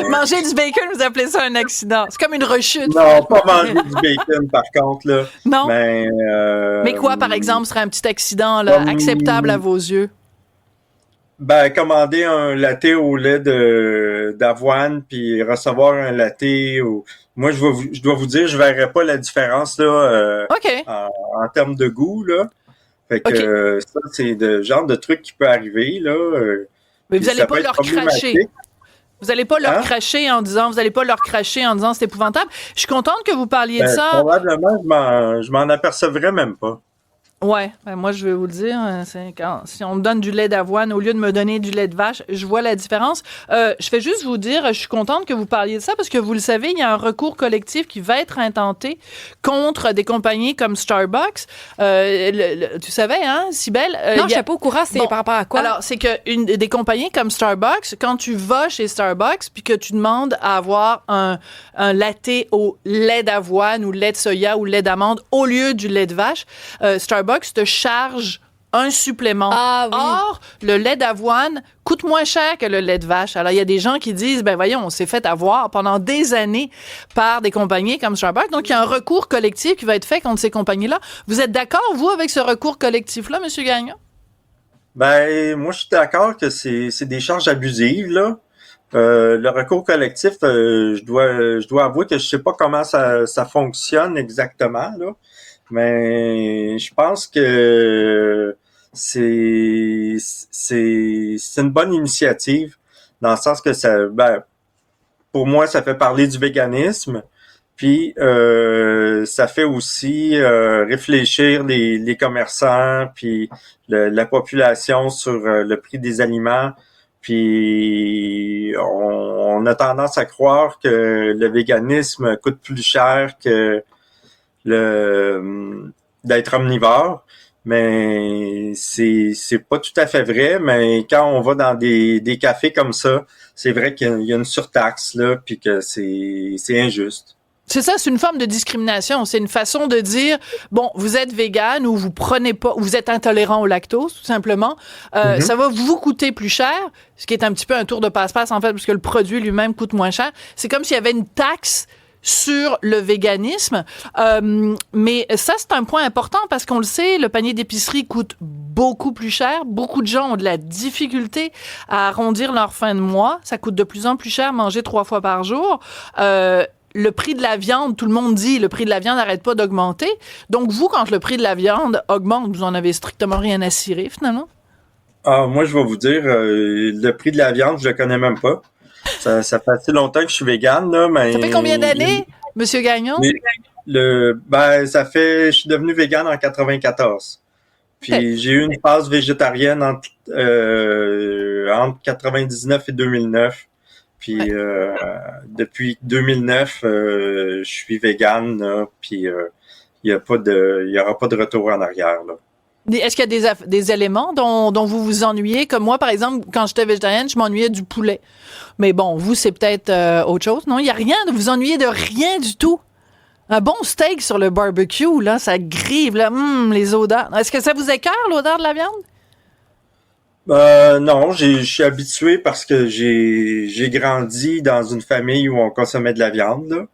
Manger du bacon, vous appelez ça un accident. C'est comme une rechute. Non, pas manger du bacon, par contre, là. Non? Mais quoi, par exemple, serait un petit accident là, acceptable à vos yeux? Ben, commander un latte au lait d'avoine, puis recevoir un latte au... Moi, je dois vous dire, je verrais pas la différence, là, en termes de goût, là. Fait que ça, c'est le genre de truc qui peut arriver, là. Mais vous allez pas leur cracher. Vous allez pas leur cracher en disant, c'est épouvantable. Je suis contente que vous parliez de ça. Probablement, je m'en apercevrais même pas. Ouais, moi je vais vous le dire, si on me donne du lait d'avoine au lieu de me donner du lait de vache, je vois la différence. Je vais juste vous dire, je suis contente que vous parliez de ça parce que vous le savez, il y a un recours collectif qui va être intenté contre des compagnies comme Starbucks. Tu savais, hein, Cybèle? Non, je sais pas au courant, c'est par rapport à quoi? Alors, c'est que des compagnies comme Starbucks, quand tu vas chez Starbucks puis que tu demandes à avoir un latte au lait d'avoine ou lait de soya ou lait d'amande au lieu du lait de vache, Starbucks te charge un supplément. Ah, oui. Or, le lait d'avoine coûte moins cher que le lait de vache. Alors, il y a des gens qui disent, ben voyons, on s'est fait avoir pendant des années par des compagnies comme Starbucks. Donc, il y a un recours collectif qui va être fait contre ces compagnies-là. Vous êtes d'accord, vous, avec ce recours collectif-là, M. Gagnon? Ben, moi, je suis d'accord que c'est des charges abusives, là. Le recours collectif, je dois avouer que je sais pas comment ça fonctionne exactement, là. Mais je pense que c'est une bonne initiative dans le sens que pour moi, ça fait parler du véganisme, puis ça fait aussi réfléchir les commerçants puis la population sur le prix des aliments. Puis on a tendance à croire que le véganisme coûte plus cher que d'être omnivore, mais c'est pas tout à fait vrai. Mais quand on va dans des cafés comme ça, c'est vrai qu'il y a une surtaxe là, puis que c'est injuste. C'est ça, c'est une forme de discrimination. C'est une façon de dire, bon, vous êtes végane ou vous prenez pas, vous êtes intolérant au lactose, tout simplement. Ça va vous coûter plus cher, ce qui est un petit peu un tour de passe-passe, en fait, parce que le produit lui-même coûte moins cher. C'est comme s'il y avait une taxe sur le véganisme. Mais ça, c'est un point important parce qu'on le sait, le panier d'épicerie coûte beaucoup plus cher. Beaucoup de gens ont de la difficulté à arrondir leur fin de mois. Ça coûte de plus en plus cher manger 3 fois par jour. Le prix de la viande, tout le monde dit, le prix de la viande n'arrête pas d'augmenter. Donc, vous, quand le prix de la viande augmente, vous en avez strictement rien à cirer, finalement? Ah, moi, je vais vous dire, le prix de la viande, je le connais même pas. Ça fait assez longtemps que je suis végane, là, mais... Ça fait combien d'années, Monsieur Gagnon? Je suis devenu végane en 94. Puis j'ai eu une phase végétarienne entre 99 et 2009. Puis depuis 2009, je suis végane, là, puis il y aura pas de retour en arrière, là. Est-ce qu'il y a des éléments dont vous vous ennuyez? Comme moi, par exemple, quand j'étais végétarienne, je m'ennuyais du poulet. Mais bon, vous, c'est peut-être autre chose, non? Il n'y a rien, vous ennuyez de rien du tout. Un bon steak sur le barbecue, là, ça grive, là, les odeurs. Est-ce que ça vous écoeure, l'odeur de la viande? Non, je suis habitué parce que j'ai grandi dans une famille où on consommait de la viande, là.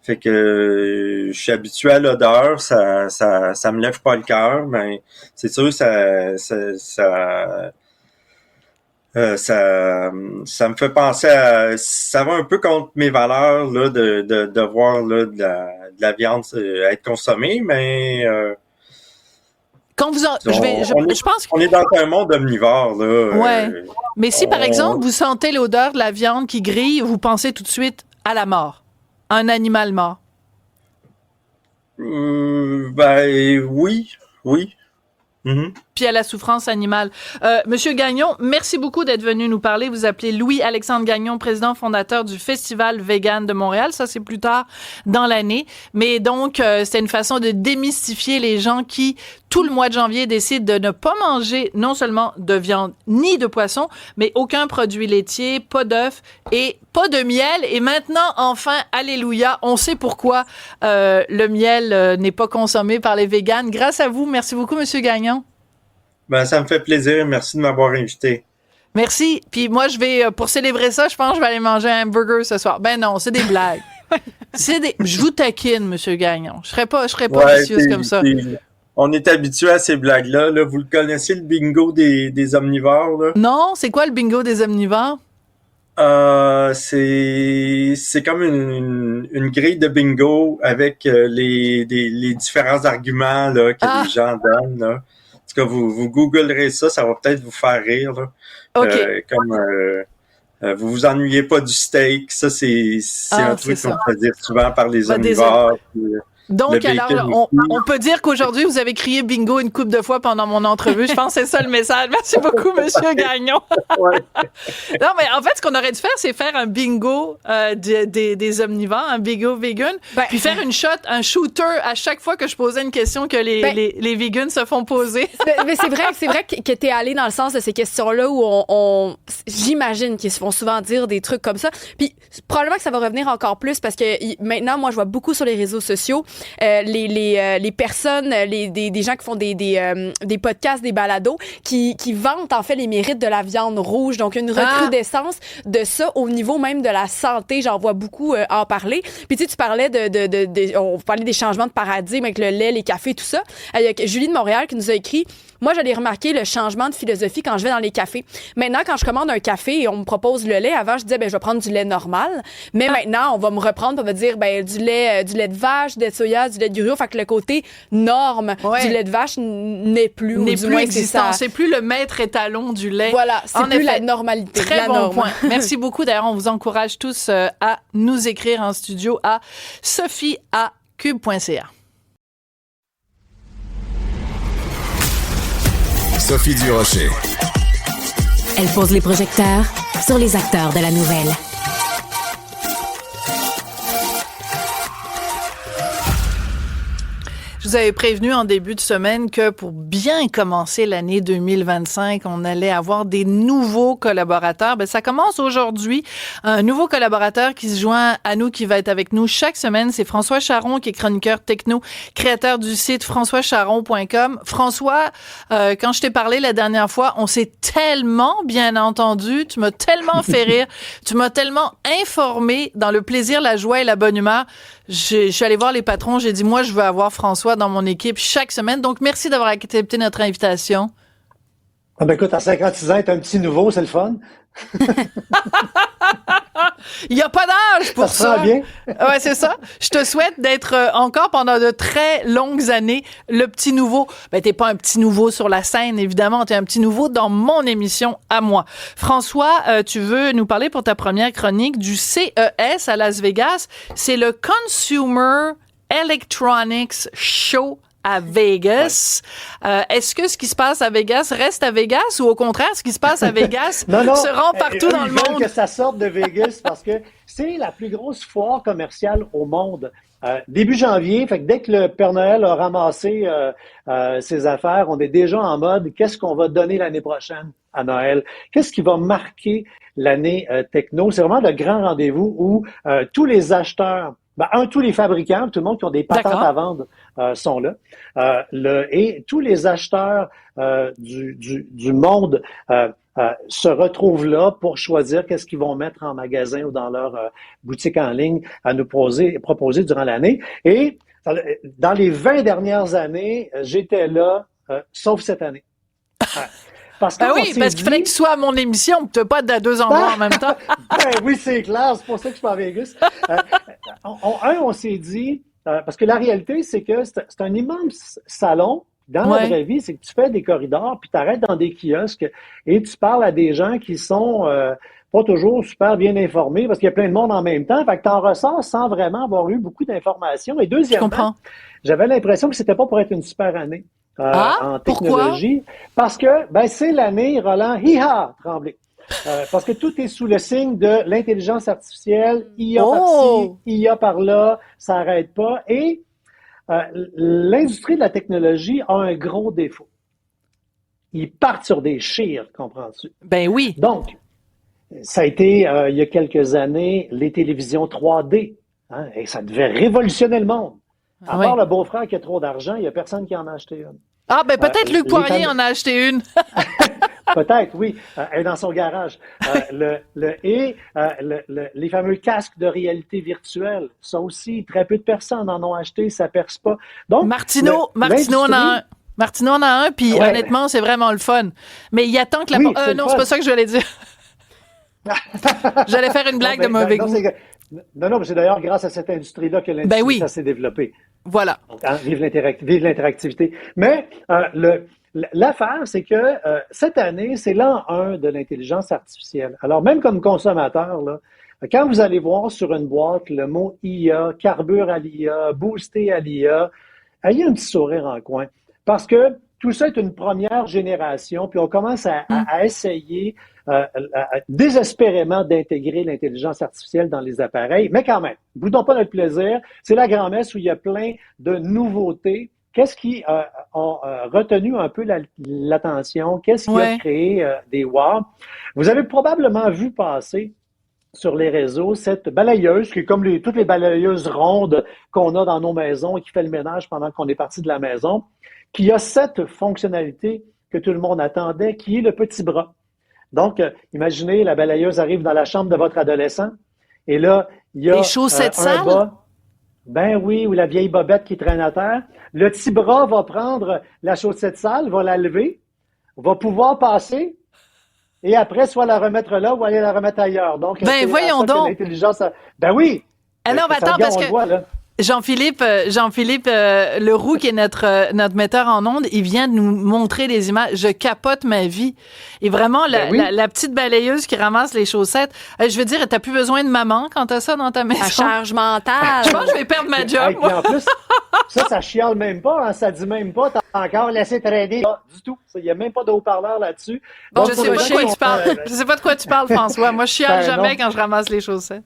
Fait que je suis habitué à l'odeur, ça me lève pas le cœur, mais c'est sûr ça me fait penser à, ça va un peu contre mes valeurs là de voir là de la viande être consommée, mais quand vous je pense qu'on est dans un monde omnivore là. Ouais. Mais si par exemple vous sentez l'odeur de la viande qui grille, vous pensez tout de suite à la mort. Un animal mort. Oui. Mm-hmm. Puis à la souffrance animale. Monsieur Gagnon, merci beaucoup d'être venu nous parler. Vous appelez Louis-Alexandre Gagnon, président fondateur du Festival Vegan de Montréal. Ça, c'est plus tard dans l'année. Mais donc, c'est une façon de démystifier les gens qui, tout le mois de janvier, décident de ne pas manger non seulement de viande ni de poisson, mais aucun produit laitier, pas d'œufs et pas de miel. Et maintenant, enfin, alléluia, on sait pourquoi le miel n'est pas consommé par les véganes. Grâce à vous. Merci beaucoup, Monsieur Gagnon. Ça me fait plaisir. Merci de m'avoir invité. Merci. Puis moi, pour célébrer ça, je pense que je vais aller manger un hamburger ce soir. Ben non, c'est des blagues. Je vous taquine, Monsieur Gagnon. Je serais pas vicieuse comme ça. On est habitué à ces blagues-là. Là. Vous le connaissez, le bingo des omnivores? Là? Non, c'est quoi le bingo des omnivores? C'est comme une grille de bingo avec les différents arguments là, que les gens donnent. Là. En tout cas, vous googlerez ça va peut-être vous faire rire. Là. Okay. Vous vous ennuyez pas du steak, ça c'est un truc qu'on peut dire souvent par les omnivores. Donc, alors, on peut dire qu'aujourd'hui, vous avez crié bingo une couple de fois pendant mon entrevue. Je pense que c'est ça le message. Merci beaucoup, Monsieur Gagnon. Ouais. Non, mais en fait, ce qu'on aurait dû faire, c'est faire un bingo des omnivores, un bingo vegan, puis faire un shooter à chaque fois que je posais une question que les vegans se font poser. Mais c'est vrai que t'es allé dans le sens de ces questions-là où j'imagine qu'ils se font souvent dire des trucs comme ça. Puis probablement que ça va revenir encore plus parce que maintenant, moi, je vois beaucoup sur les réseaux sociaux les personnes, des gens qui font des podcasts, des balados, qui vantent en fait les mérites de la viande rouge. Donc une recrudescence de ça au niveau même de la santé. J'en vois beaucoup en parler. Puis tu parlais on parlait des changements de paradigme avec le lait, les cafés, tout ça. Il y a Julie de Montréal qui nous a écrit: moi, j'allais remarquer le changement de philosophie quand je vais dans les cafés. Maintenant, quand je commande un café et on me propose le lait, avant, je disais, je vais prendre du lait normal. Mais maintenant, on va me reprendre, on va dire, du lait de vache, du lait de soya, du lait de gruau. Fait que le côté norme du lait de vache n'est plus existant. C'est plus le maître étalon du lait. Voilà, c'est plus la normalité. Très bon point. Merci beaucoup. D'ailleurs, on vous encourage tous à nous écrire en studio à sophie@cube.ca. Sophie Durocher. Elle pose les projecteurs sur les acteurs de la nouvelle. Je vous avais prévenu en début de semaine que pour bien commencer l'année 2025, on allait avoir des nouveaux collaborateurs. Ça commence aujourd'hui. Un nouveau collaborateur qui se joint à nous, qui va être avec nous chaque semaine, c'est François Charon, qui est chroniqueur techno, créateur du site françoischaron.com. François, quand je t'ai parlé la dernière fois, on s'est tellement bien entendu, tu m'as tellement fait rire, tu m'as tellement informé dans le plaisir, la joie et la bonne humeur. Je suis allée voir les patrons, j'ai dit, moi, je veux avoir François dans mon équipe chaque semaine. Donc, merci d'avoir accepté notre invitation. Écoute, à 56 ans, être un petit nouveau, c'est le fun. Il n'y a pas d'âge pour ça. Ça bien. Ouais, c'est ça. Je te souhaite d'être encore pendant de très longues années le petit nouveau. T'es pas un petit nouveau sur la scène, évidemment. T'es un petit nouveau dans mon émission à moi. François, tu veux nous parler pour ta première chronique du CES à Las Vegas. C'est le Consumer Electronics Show à Vegas. Ouais. Est-ce que ce qui se passe à Vegas reste à Vegas ou au contraire, ce qui se passe à Vegas se rend partout dans le monde? Ils veulent que ça sorte de Vegas parce que c'est la plus grosse foire commerciale au monde. Début janvier, fait que dès que le Père Noël a ramassé ses affaires, on est déjà en mode qu'est-ce qu'on va donner l'année prochaine à Noël? Qu'est-ce qui va marquer l'année techno? C'est vraiment le grand rendez-vous où tous les acheteurs, tous les fabricants, tout le monde qui ont des patentes à vendre sont là. Et tous les acheteurs du monde se retrouvent là pour choisir qu'est-ce qu'ils vont mettre en magasin ou dans leur boutique en ligne à nous proposer durant l'année. Et dans les 20 dernières années, j'étais là, sauf cette année. Parce qu'il fallait que tu sois à mon émission, tu ne peux pas être à deux endroits en même temps. Oui, c'est clair, c'est pour ça que je suis pas à Vegas. On s'est dit, parce que la réalité, c'est que c'est un immense salon. Dans la vraie vie, c'est que tu fais des corridors, puis tu arrêtes dans des kiosques et tu parles à des gens qui sont pas toujours super bien informé parce qu'il y a plein de monde en même temps. Fait que t'en ressors sans vraiment avoir eu beaucoup d'informations. Et deuxièmement, j'avais l'impression que c'était pas pour être une super année en technologie. Parce que c'est l'année, Roland, Tremblay. Parce que tout est sous le signe de l'intelligence artificielle, IA par-ci, IA par-là, ça n'arrête pas. Et l'industrie de la technologie a un gros défaut. Ils partent sur des chires, comprends-tu? Ben oui. Donc, ça a été, il y a quelques années, les télévisions 3D. Hein, et ça devait révolutionner le monde. À part le beau-frère qui a trop d'argent, il n'y a personne qui en a aché une. Ah, ben peut-être Luc Poirier en a acheté une. Peut-être, oui. Elle est dans son garage. Les fameux casques de réalité virtuelle, ça aussi, très peu de personnes en ont acheté, ça perce pas. Donc, Martineau en a un. Martineau en a un, puis honnêtement, c'est vraiment le fun. Mais il attend que la... non, c'est pas ça que je voulais dire. J'allais faire une blague de mauvais goût. Non, mais c'est d'ailleurs grâce à cette industrie-là que l'industrie ça s'est développé. Voilà. Donc, vive l'interactivité. Mais l'affaire, c'est que cette année, c'est l'an 1 de l'intelligence artificielle. Alors, même comme consommateur, là, quand vous allez voir sur une boîte le mot IA, carbure à l'IA, boosté à l'IA, ayez un petit sourire en coin. Parce que tout ça est une première génération, puis on commence à essayer désespérément d'intégrer l'intelligence artificielle dans les appareils. Mais quand même, boudons pas notre plaisir. C'est la grand-messe où il y a plein de nouveautés. Qu'est-ce qui a retenu un peu l'attention? Qu'est-ce qui a créé des wow? Vous avez probablement vu passer sur les réseaux cette balayeuse, qui est comme toutes les balayeuses rondes qu'on a dans nos maisons et qui fait le ménage pendant qu'on est parti de la maison, qui a cette fonctionnalité que tout le monde attendait, qui est le petit bras. Donc, imaginez, la balayeuse arrive dans la chambre de votre adolescent, et là, il y a les chaussettes sales? Bas. Ben oui, ou la vieille bobette qui traîne à terre. Le petit bras va prendre la chaussette sale, va la lever, va pouvoir passer, et après, soit la remettre là ou aller la remettre ailleurs. Donc, voyons donc. L'intelligence. Ben oui. Ah non, mais attends, parce que Jean-Philippe Leroux, qui est notre metteur en ondes, il vient de nous montrer des images. Je capote ma vie. Et vraiment, la petite balayeuse qui ramasse les chaussettes. Je veux dire, t'as plus besoin de maman quand t'as ça dans ta maison. La charge mentale. Je pense que je vais perdre ma job. Et en plus, ça chiale même pas. Hein, ça dit même pas. T'as encore laissé traîner. Du tout. Il n'y a même pas de haut-parleur là-dessus. Bon, je sais pas de quoi tu parles. Je sais pas de quoi tu parles, François. Moi, je chiale jamais quand je ramasse les chaussettes.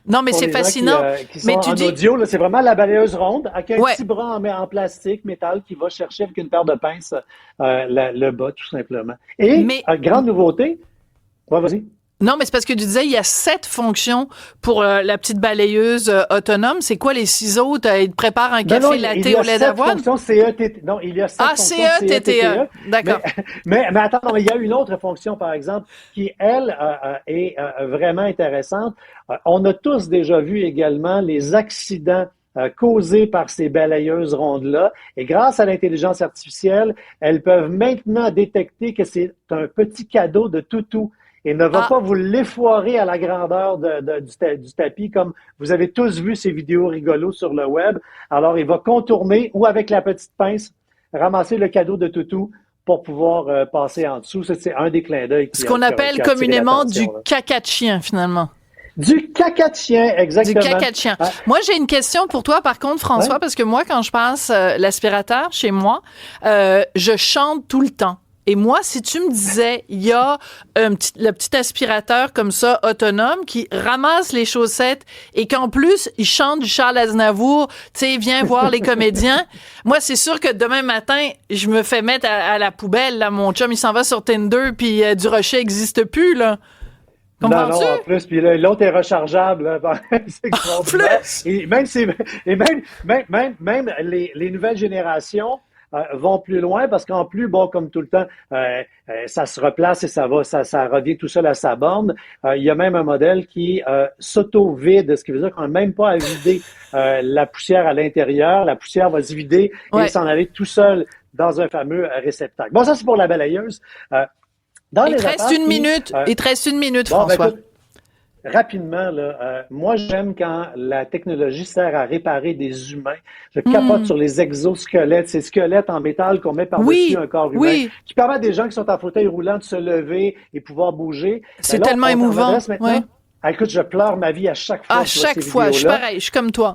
Non, mais c'est fascinant. Mais tu dis audio, là, c'est vraiment la balayeuse ronde avec un petit bras en plastique, métal, qui va chercher avec une paire de pinces le bas, tout simplement. Et, grande nouveauté, vas-y. Non, mais c'est parce que tu disais, il y a 7 fonctions pour la petite balayeuse autonome. C'est quoi les 6 autres? Il te prépare un café latte au lait d'avoine? Non, il y a 7 fonctions CE-TTE. D'accord. Mais attends, il y a une autre fonction, par exemple, qui, elle, est vraiment intéressante. On a tous déjà vu également les accidents causés par ces balayeuses rondes-là. Et grâce à l'intelligence artificielle, elles peuvent maintenant détecter que c'est un petit cadeau de toutou. Et ne va pas vous l'effoirer à la grandeur du tapis, comme vous avez tous vu ces vidéos rigolos sur le web. Alors, il va contourner ou avec la petite pince, ramasser le cadeau de toutou pour pouvoir passer en dessous. C'est un des clins d'œil. Ce qu'on appelle communément du caca de chien, finalement. Du caca de chien, exactement. Du caca de chien. Moi, j'ai une question pour toi, par contre, François, parce que moi, quand je passe l'aspirateur chez moi, je chante tout le temps. Et moi, si tu me disais, il y a le petit aspirateur comme ça, autonome, qui ramasse les chaussettes et qu'en plus, il chante du Charles Aznavour, tu sais, viens voir les comédiens. Moi, c'est sûr que demain matin, je me fais mettre à la poubelle, là. Mon chum, il s'en va sur Tinder, puis du rocher n'existe plus, là. Comprends-tu? Non, en plus, puis l'autre est rechargeable. Là, en plus! Et même les nouvelles générations vont plus loin parce qu'en plus, bon, comme tout le temps, ça se replace et ça revient tout seul à sa borne. Il y a même un modèle qui s'auto-vide, ce qui veut dire qu'on n'a même pas à vider la poussière à l'intérieur. La poussière va se vider et s'en aller tout seul dans un fameux réceptacle. Bon, ça, c'est pour la balayeuse. Il te reste une minute. Il te reste une minute, François. rapidement, là, moi, j'aime quand la technologie sert à réparer des humains. Je capote sur les exosquelettes, ces squelettes en métal qu'on met par-dessus un corps humain, qui permettent à des gens qui sont en fauteuil roulant de se lever et pouvoir bouger. C'est tellement émouvant. Écoute, je pleure ma vie à chaque fois. À chaque fois, je suis pareil, je suis comme toi.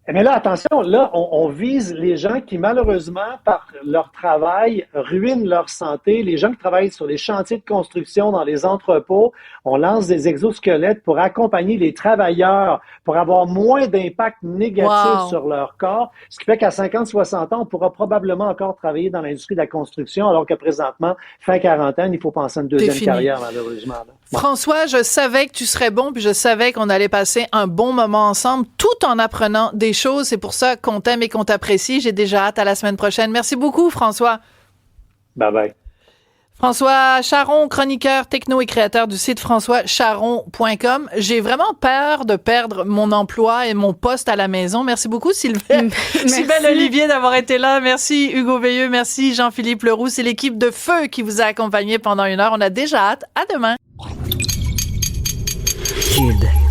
Mais là, attention, là, on vise les gens qui, malheureusement, par leur travail, ruinent leur santé. Les gens qui travaillent sur les chantiers de construction, dans les entrepôts, on lance des exosquelettes pour accompagner les travailleurs, pour avoir moins d'impact négatif sur leur corps. Ce qui fait qu'à 50-60 ans, on pourra probablement encore travailler dans l'industrie de la construction, alors que présentement, fin quarantaine, il faut penser à une deuxième carrière, malheureusement. Bon. François, je savais que tu serais bon, puis je savais qu'on allait passer un bon moment ensemble, tout en apprenant des choses. C'est pour ça qu'on t'aime et qu'on t'apprécie. J'ai déjà hâte à la semaine prochaine. Merci beaucoup, François. Bye-bye. François Charon, chroniqueur techno et créateur du site françoischaron.com. J'ai vraiment peur de perdre mon emploi et mon poste à la maison. Merci beaucoup, Sylvain Olivier, d'avoir été là. Merci, Hugo Veilleux. Merci, Jean-Philippe Leroux. C'est l'équipe de Feu qui vous a accompagné pendant 1 heure. On a déjà hâte. À demain. Cube.